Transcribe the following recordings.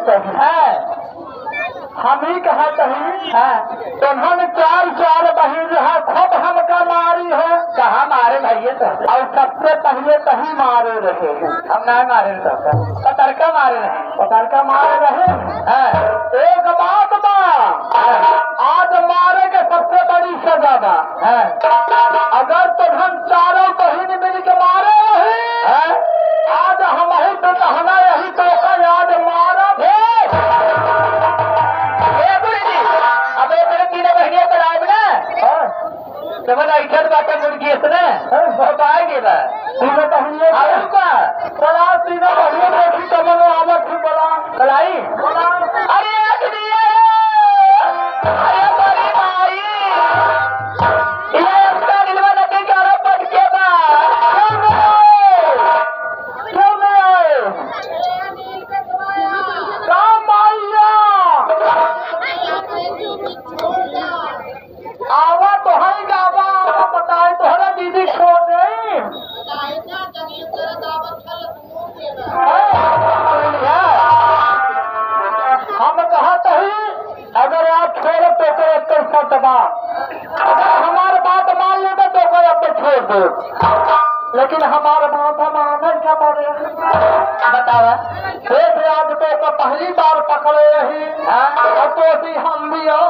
चाहिए हम ही कहा कहीं उन्होंने चार बहिन है खुद हमका मारी है। कहा मारे भैया तो और सबसे पहले कहीं मारे रहे हैं। हम नहीं मारे पतरका मारे रहे एक बात बा आज मारे के सबसे बड़ी सजा बा अगर तुम चारों बहिन मिल के मारे रहे आज हम ही तो कहना यही तो याद मारा समझ इधर बातें मुर्गी आएगी बड़ा तीनों बहियों देखी तो मनो आवत ही बड़ा कलाई अरे अरे बड़ी भाई इसका दिलवा लगे ग्यारह पट के क्यों नहीं आए काम आइया आवा तो है गावा बताए तो हरा दीदी सो गई हम कहते हैं अगर आप छोड़ तो कर सकता अगर हमारे बात मान ले तो अब छोड़ दो लेकिन हमारे बात माने क्या पड़े बतावा फिर आज तो पहली बार पकड़े ही तो हम भी हो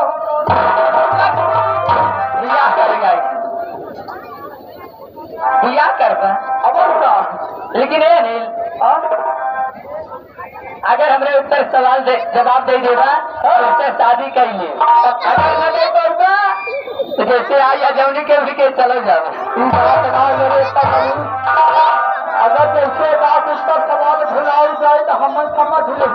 दिया करता अब लेकिन ये नील अगर हमरे उत्तर सवाल जवाब दे देगा तो उससे शादी करिए अगर न दे पाऊंगा तो जैसे आई या जौनी के उसी के चले जाओ अगर जैसे बात उस पर सवाल भुलाई जाए तो हम समझ लें